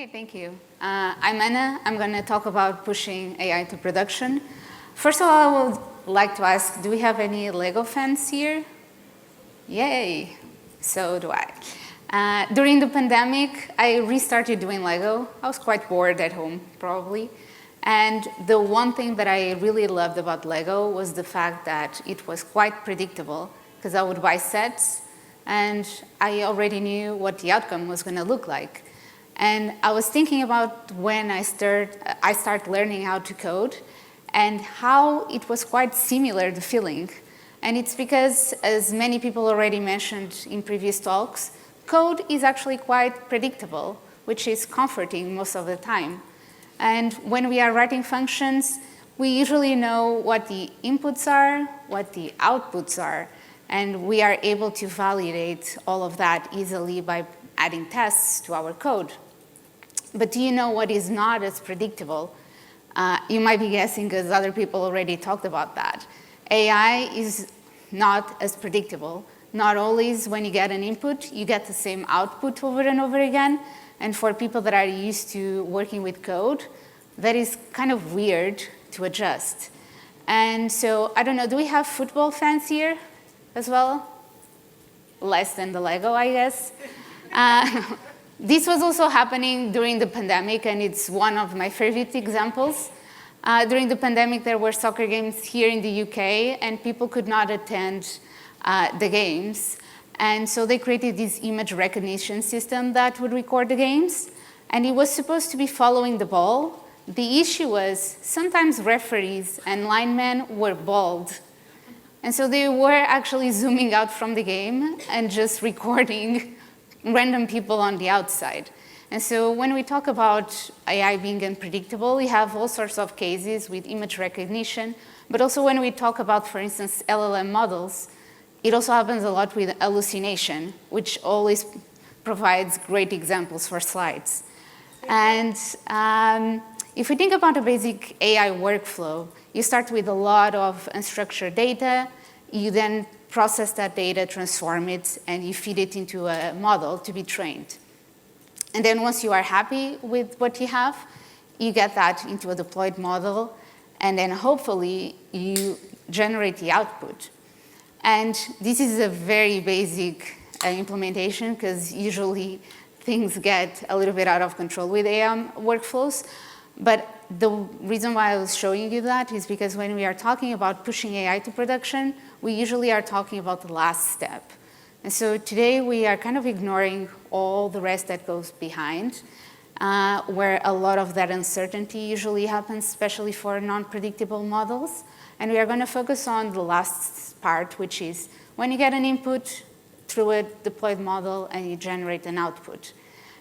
Okay, thank you. I'm Anna. I'm going to talk about pushing AI to production. First of all, I would like to ask, do we have any Lego fans here? Yay! So do I. During the pandemic, I restarted doing Lego. I was quite bored at home, probably. And the one thing that I really loved about Lego was the fact that it was quite predictable, because I would buy sets, and I already knew what the outcome was going to look like. And I was thinking about when I started learning how to code and how it was quite similar, the feeling. And it's because, as many people already mentioned in previous talks, code is actually quite predictable, which is comforting most of the time. And when we are writing functions, we usually know what the inputs are, what the outputs are, and we are able to validate all of that easily by adding tests to our code. But do you know what is not as predictable? You might be guessing because other people already talked about that. AI is not as predictable. Not always when you get an input, you get the same output over and over again. And for people that are used to working with code, that is kind of weird to adjust. And so, I don't know, do we have football fans here as well? Less than the Lego, I guess. This was also happening during the pandemic, and it's one of my favorite examples. During the pandemic, there were soccer games here in the UK, and people could not attend the games. And so they created this image recognition system that would record the games, and it was supposed to be following the ball. The issue was sometimes referees and linemen were bald. And so they were actually zooming out from the game and just recording random people on the outside. And so when we talk about AI being unpredictable, we have all sorts of cases with image recognition, but also when we talk about, for instance, LLM models, it also happens a lot with hallucination, which always provides great examples for slides. And if we think about a basic AI workflow, you start with a lot of unstructured data, you then process that data, transform it, and you feed it into a model to be trained. And then once you are happy with what you have, you get that into a deployed model, and then hopefully you generate the output. And this is a very basic implementation, because usually things get a little bit out of control with AI workflows. But the reason why I was showing you that is because when we are talking about pushing AI to production, we usually are talking about the last step. And so today we are kind of ignoring all the rest that goes behind, where a lot of that uncertainty usually happens, especially for non-predictable models. And we are going to focus on the last part, which is when you get an input through a deployed model and you generate an output.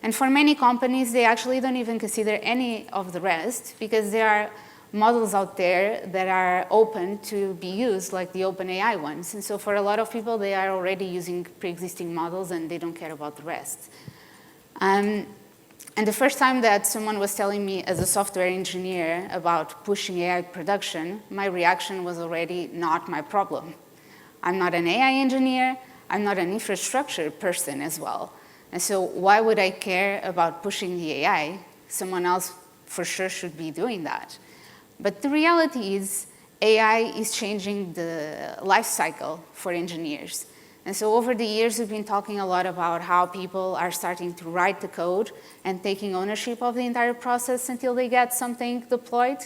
And for many companies, they actually don't even consider any of the rest, because there are models out there that are open to be used, like the OpenAI ones. And so for a lot of people, they are already using pre-existing models and they don't care about the rest. And the first time that someone was telling me as a software engineer about pushing AI production, my reaction was already not my problem. I'm not an AI engineer, I'm not an infrastructure person as well. And so why would I care about pushing the AI? Someone else for sure should be doing that. But the reality is AI is changing the life cycle for engineers. And so over the years, we've been talking a lot about how people are starting to write the code and taking ownership of the entire process until they get something deployed.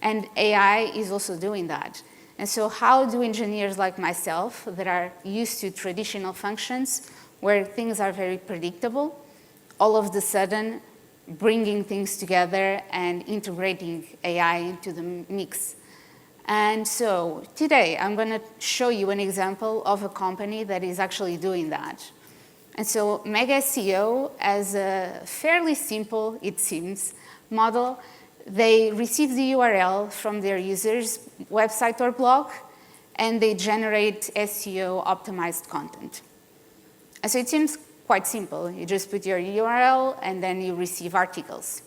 And AI is also doing that. And so how do engineers like myself that are used to traditional functions where things are very predictable, all of a sudden bringing things together and integrating AI into the mix? And so today I'm going to show you an example of a company that is actually doing that. And so Mega SEO has a fairly simple, it seems, model. They receive the URL from their user's website or blog, and they generate SEO optimized content. And so it seems quite simple. You just put your URL and then you receive articles.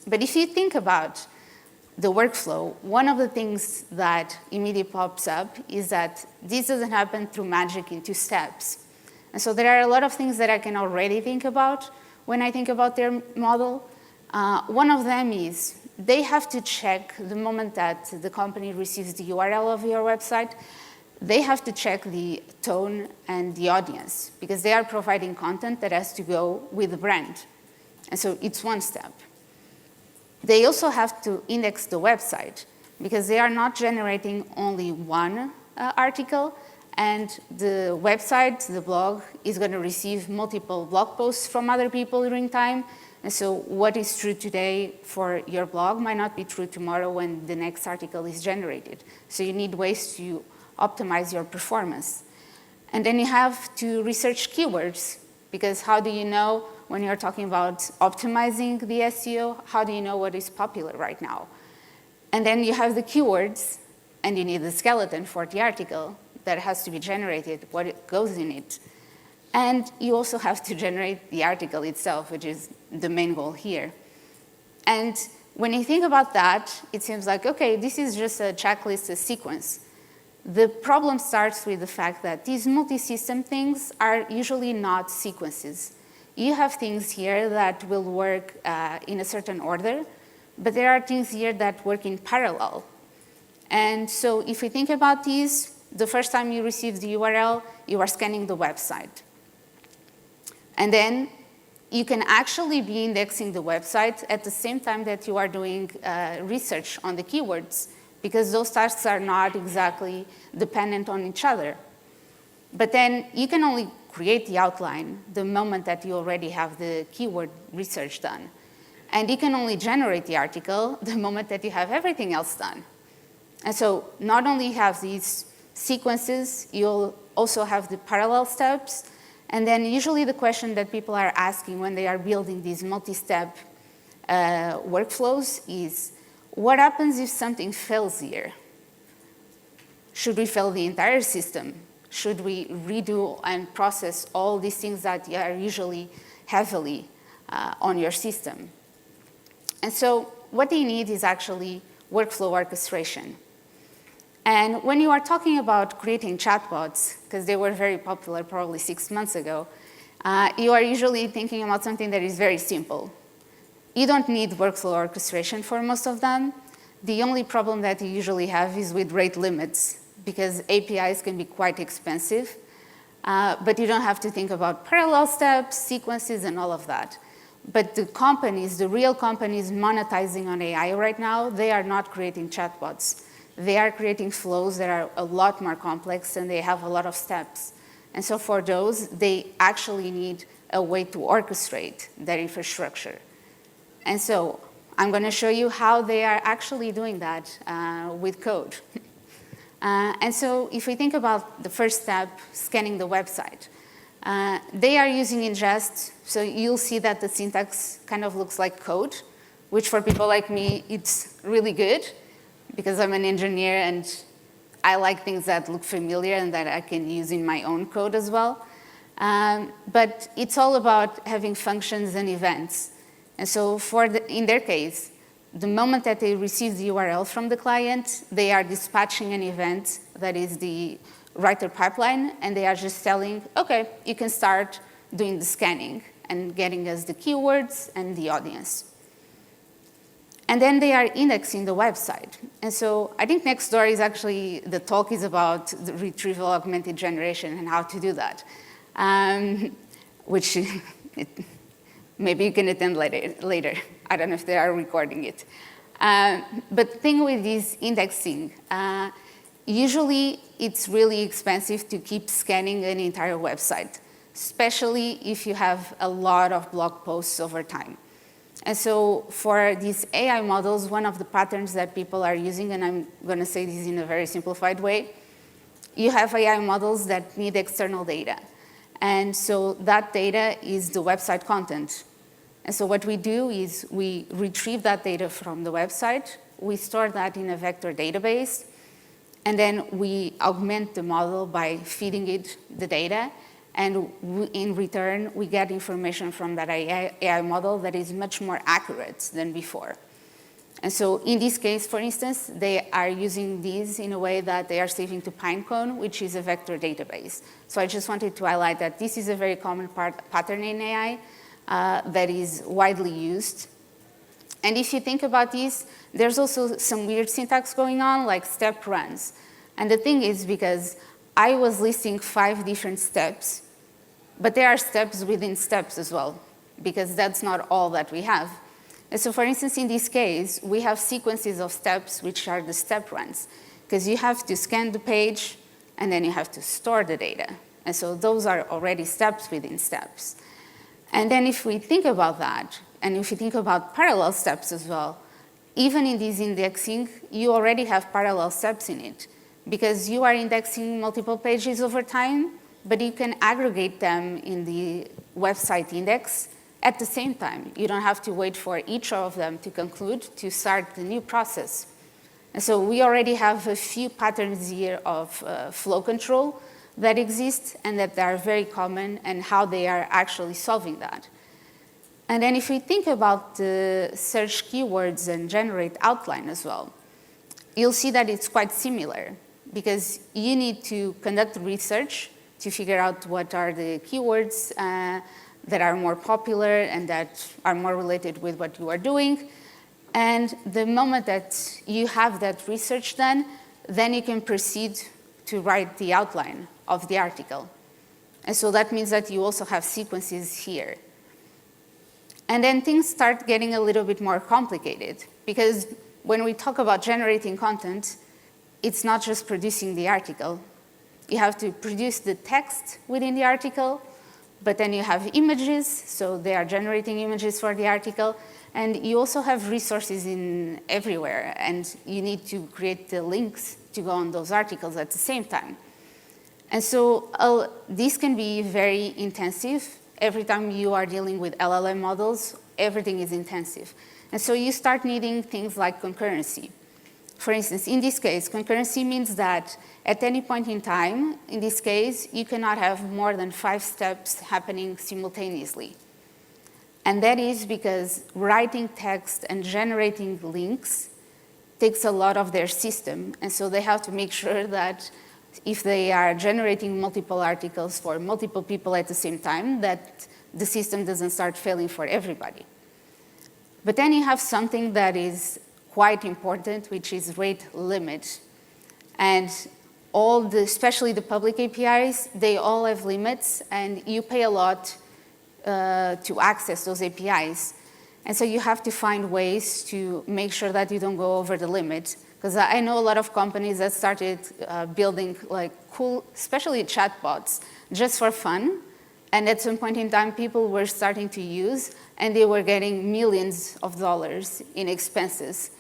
But if you think about the workflow, one of the things that immediately pops up is that this doesn't happen through magic in 2 steps. And so there are a lot of things that I can already think about when I think about their model. One of them is they have to check the moment that the company receives the URL of your website, they have to check the tone and the audience because they are providing content that has to go with the brand. And so it's one step. They also have to index the website because they are not generating only one article, and the website, the blog, is going to receive multiple blog posts from other people during time. And so what is true today for your blog might not be true tomorrow when the next article is generated. So you need ways to optimize your performance. And then you have to research keywords, because how do you know when you're talking about optimizing the SEO, how do you know what is popular right now? And then you have the keywords, and you need the skeleton for the article that has to be generated, what goes in it. And you also have to generate the article itself, which is the main goal here. And when you think about that, it seems like, okay, this is just a checklist, a sequence. The problem starts with the fact that these multi-system things are usually not sequences. You have things here that will work in a certain order, but there are things here that work in parallel. And so if we think about these, the first time you receive the URL, you are scanning the website. And then you can actually be indexing the website at the same time that you are doing research on the keywords, because those tasks are not exactly dependent on each other. But then you can only create the outline the moment that you already have the keyword research done. And you can only generate the article the moment that you have everything else done. And so not only have these sequences, you'll also have the parallel steps. And then usually the question that people are asking when they are building these multi-step workflows is, what happens if something fails here? Should we fail the entire system? Should we redo and process all these things that are usually heavily on your system? And so what they need is actually workflow orchestration. And when you are talking about creating chatbots, because they were very popular probably 6 months ago, you are usually thinking about something that is very simple. You don't need workflow orchestration for most of them. The only problem that you usually have is with rate limits, because APIs can be quite expensive, but you don't have to think about parallel steps, sequences, and all of that. But the companies, the real companies monetizing on AI right now, they are not creating chatbots. They are creating flows that are a lot more complex, and they have a lot of steps. And so for those, they actually need a way to orchestrate their infrastructure. And so I'm going to show you how they are actually doing that with code. And so if we think about the first step, scanning the website, they are using Inngest. So you'll see that the syntax kind of looks like code, which for people like me, it's really good, because I'm an engineer and I like things that look familiar and that I can use in my own code as well. But it's all about having functions and events. And so in their case, the moment that they receive the URL from the client, they are dispatching an event that is the writer pipeline, and they are just telling, okay, you can start doing the scanning and getting us the keywords and the audience. And then they are indexing the website. And so I think next door is actually, the talk is about the retrieval augmented generation and how to do that, which maybe you can attend later. I don't know if they are recording it. But the thing with this indexing, usually it's really expensive to keep scanning an entire website, especially if you have a lot of blog posts over time. And so for these AI models, one of the patterns that people are using, and I'm going to say this in a very simplified way, you have AI models that need external data. And so that data is the website content. And so what we do is we retrieve that data from the website, we store that in a vector database, and then we augment the model by feeding it the data. And in return, we get information from that AI model that is much more accurate than before. And so in this case, for instance, they are using these in a way that they are saving to Pinecone, which is a vector database. So I just wanted to highlight that this is a very common pattern in AI. that is widely used. And if you think about these, there's also some weird syntax going on, like step runs. And the thing is, because I was listing 5 different steps, but there are steps within steps as well, because that's not all that we have. And so for instance, in this case, we have sequences of steps, which are the step runs, because you have to scan the page, and then you have to store the data. And so those are already steps within steps. And then if we think about that, and if you think about parallel steps as well, even in this indexing, you already have parallel steps in it, because you are indexing multiple pages over time, but you can aggregate them in the website index at the same time. You don't have to wait for each of them to conclude to start the new process. And so we already have a few patterns here of flow control that exist and that are very common, and how they are actually solving that. And then if we think about the search keywords and generate outline as well, you'll see that it's quite similar, because you need to conduct research to figure out what are the keywords that are more popular and that are more related with what you are doing. And the moment that you have that research done, then you can proceed to write the outline of the article. And so that means that you also have sequences here. And then things start getting a little bit more complicated, because when we talk about generating content, it's not just producing the article. You have to produce the text within the article, but then you have images, so they are generating images for the article, and you also have resources in everywhere, and you need to create the links to go on those articles at the same time. And so this can be very intensive. Every time you are dealing with LLM models, everything is intensive. And so you start needing things like concurrency. For instance, in this case, concurrency means that at any point in time, in this case, you cannot have more than 5 steps happening simultaneously. And that is because writing text and generating links takes a lot of their system. And so they have to make sure that if they are generating multiple articles for multiple people at the same time, that the system doesn't start failing for everybody. But then you have something that is quite important, which is rate limit. And especially the public APIs, they all have limits, and you pay a lot to access those APIs. And so you have to find ways to make sure that you don't go over the limit. Because I know a lot of companies that started building like cool, especially chatbots, just for fun. And at some point in time, people were starting to use, and they were getting millions of dollars in expenses.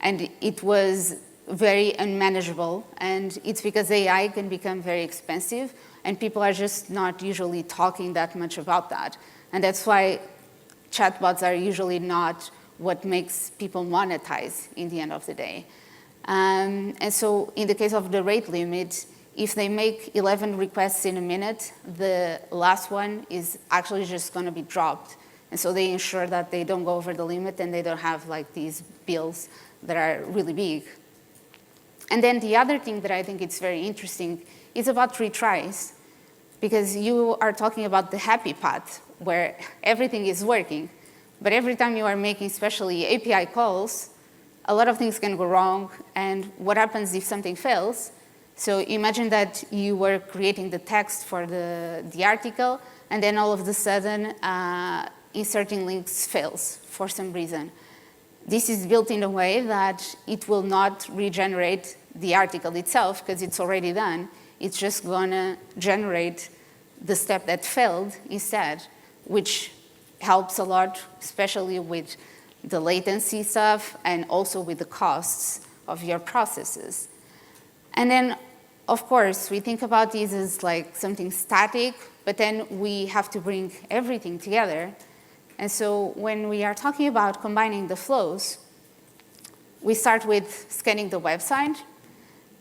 And it was very unmanageable. And it's because AI can become very expensive, and people are just not usually talking that much about that. And that's why chatbots are usually not what makes people monetize in the end of the day. And so in the case of the rate limit, if they make 11 requests in a minute, the last one is actually just going to be dropped. And so they ensure that they don't go over the limit and they don't have like these bills that are really big. And then the other thing that I think is very interesting is about retries, because you are talking about the happy path where everything is working. But every time you are making, especially API calls, a lot of things can go wrong. And what happens if something fails? So imagine that you were creating the text for the article, and then all of a sudden, inserting links fails for some reason. This is built in a way that it will not regenerate the article itself, because it's already done. It's just going to generate the step that failed instead, which helps a lot, especially with the latency stuff and also with the costs of your processes. And then, of course, we think about these as like something static, but then we have to bring everything together. And so when we are talking about combining the flows, we start with scanning the website,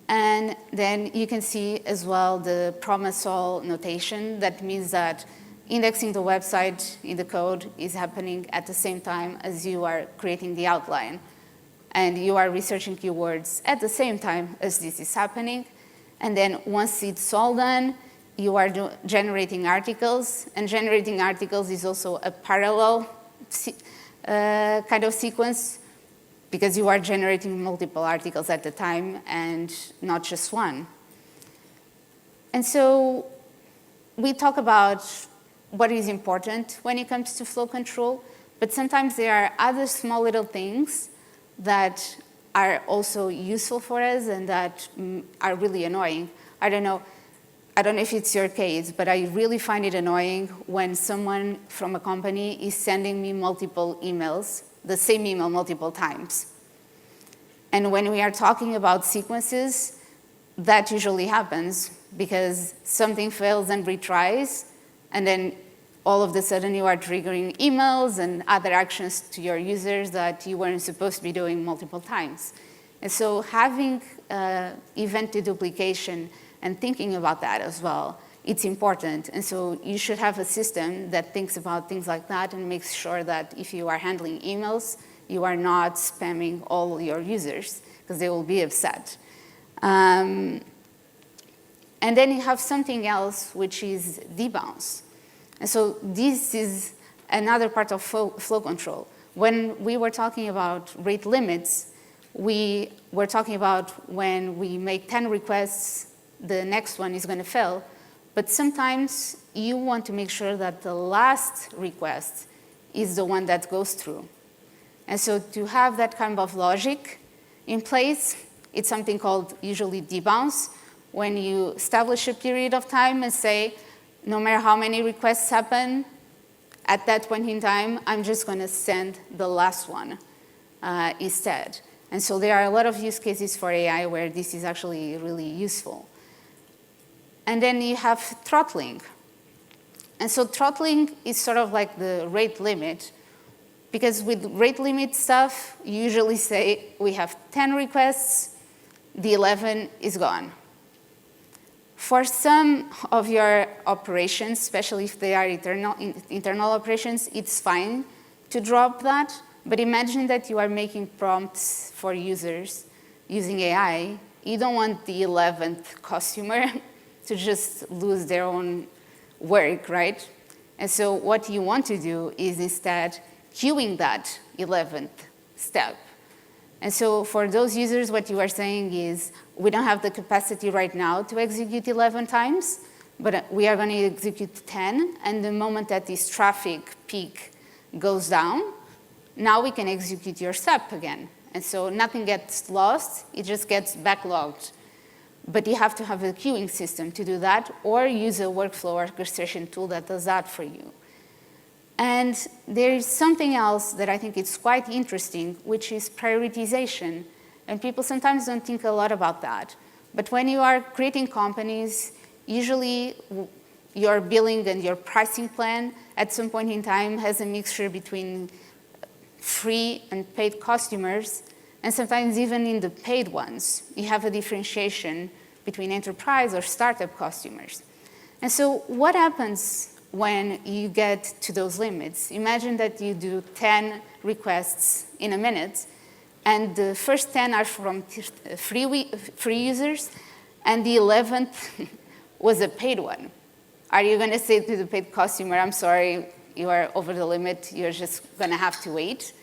and then you can see as well the promise all notation. That means that indexing the website in the code is happening at the same time as you are creating the outline. And you are researching keywords at the same time as this is happening. And then once it's all done, you are generating articles, and generating articles is also a parallel kind of sequence, because you are generating multiple articles at a time and not just one. And so we talk about what is important when it comes to flow control, but sometimes there are other small little things that are also useful for us and that are really annoying. I don't know if it's your case, but I really find it annoying when someone from a company is sending me multiple emails, the same email multiple times. And when we are talking about sequences, that usually happens because something fails and retries, and then all of a sudden you are triggering emails and other actions to your users that you weren't supposed to be doing multiple times. And so having event deduplication and thinking about that as well, it's important. And so you should have a system that thinks about things like that and makes sure that if you are handling emails, you are not spamming all your users, because they will be upset. And then you have something else, which is debounce. And so this is another part of flow control. When we were talking about rate limits, we were talking about when we make 10 requests, the next one is going to fail. But sometimes you want to make sure that the last request is the one that goes through. And so to have that kind of logic in place, it's something called usually debounce, when you establish a period of time and say, no matter how many requests happen, at that point in time, I'm just going to send the last one instead. And so there are a lot of use cases for AI where this is actually really useful. And then you have throttling. And so throttling is sort of like the rate limit, because with rate limit stuff, you usually say we have 10 requests, the 11 is gone. For some of your operations, especially if they are internal operations, it's fine to drop that. But imagine that you are making prompts for users using AI. You don't want the 11th customer to just lose their own work, right? And so what you want to do is instead queuing that 11th step. And so for those users, what you are saying is, we don't have the capacity right now to execute 11 times, but we are going to execute 10, and the moment that this traffic peak goes down, now we can execute your step again. And so nothing gets lost, it just gets backlogged. But you have to have a queuing system to do that, or use a workflow orchestration tool that does that for you. And there is something else that I think is quite interesting, which is prioritization. And people sometimes don't think a lot about that. But when you are creating companies, usually your billing and your pricing plan at some point in time has a mixture between free and paid customers. And sometimes even in the paid ones, you have a differentiation between enterprise or startup customers. And so what happens when you get to those limits? Imagine that you do 10 requests in a minute, and the first 10 are from free users, and the 11th was a paid one. Are you going to say to the paid customer, I'm sorry, you are over the limit, you're just going to have to wait?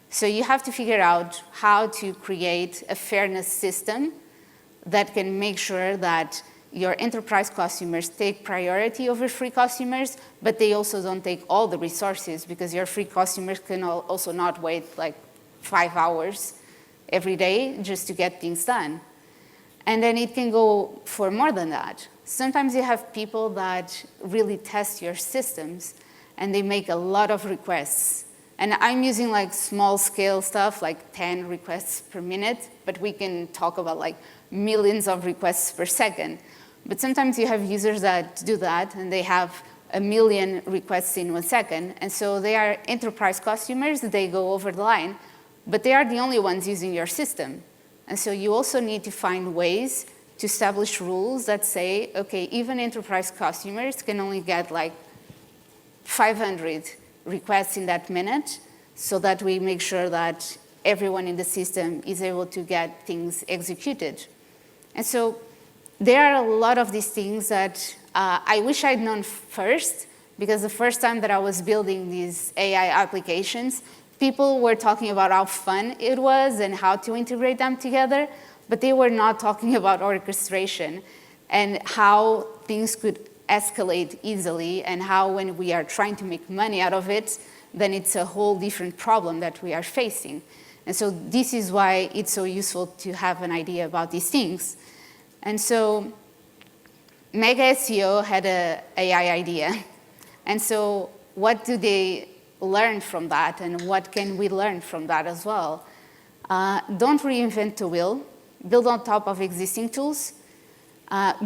So you have to figure out how to create a fairness system that can make sure that your enterprise customers take priority over free customers, but they also don't take all the resources, because your free customers can also not wait like 5 hours every day just to get things done. And then it can go for more than that. Sometimes you have people that really test your systems, and they make a lot of requests. And I'm using like small scale stuff, like 10 requests per minute, but we can talk about like millions of requests per second. But sometimes you have users that do that, and they have 1 million requests in 1 second. And so they are enterprise customers, they go over the line, but they are the only ones using your system. And so you also need to find ways to establish rules that say, okay, even enterprise customers can only get like 500 requests in that minute, so that we make sure that everyone in the system is able to get things executed. And so there are a lot of these things that I wish I'd known first, because the first time that I was building these AI applications, people were talking about how fun it was and how to integrate them together, but they were not talking about orchestration and how things could escalate easily, and how when we are trying to make money out of it, then it's a whole different problem that we are facing. And so this is why it's so useful to have an idea about these things. And so Mega SEO had an AI idea. And so what do they learn from that, and what can we learn from that as well? Don't reinvent the wheel. Build on top of existing tools.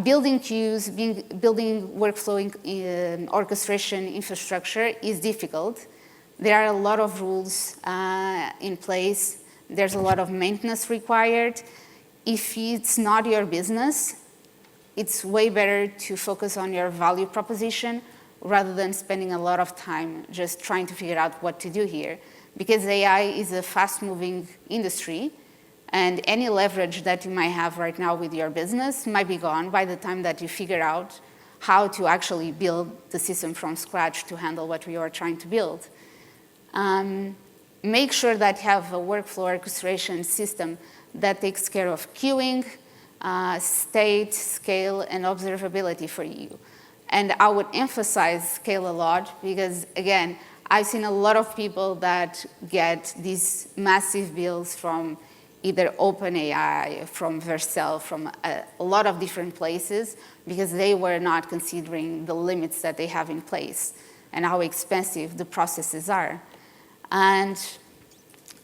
Building queues, building workflow orchestration infrastructure is difficult. There are a lot of rules in place. There's a lot of maintenance required. If it's not your business, it's way better to focus on your value proposition rather than spending a lot of time just trying to figure out what to do here. Because AI is a fast-moving industry, and any leverage that you might have right now with your business might be gone by the time that you figure out how to actually build the system from scratch to handle what you are trying to build. Make sure that you have a workflow orchestration system that takes care of queuing, state, scale, and observability for you. And I would emphasize scale a lot because, again, I've seen a lot of people that get these massive bills from either OpenAI, from Vercel, from a lot of different places because they were not considering the limits that they have in place and how expensive the processes are. And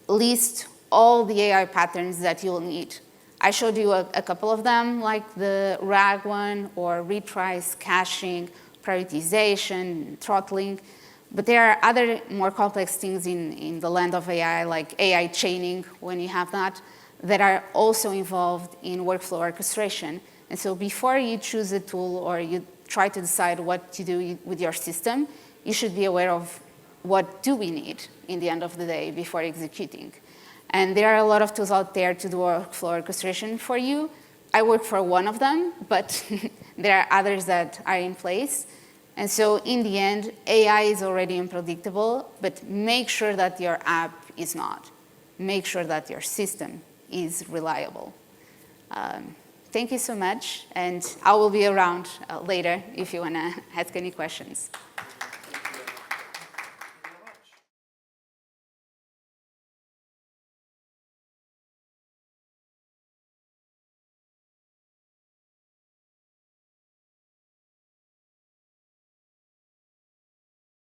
list all the AI patterns that you'll need. I showed you a couple of them, like the RAG one, or retries, caching, prioritization, throttling. But there are other more complex things in the land of AI, like AI chaining, when you have that are also involved in workflow orchestration. And so before you choose a tool or you try to decide what to do with your system, you should be aware of what do we need in the end of the day before executing. And there are a lot of tools out there to do workflow orchestration for you. I work for one of them, but there are others that are in place. And so in the end, AI is already unpredictable, but make sure that your app is not. Make sure that your system is reliable. Thank you so much, and I will be around later if you want to ask any questions.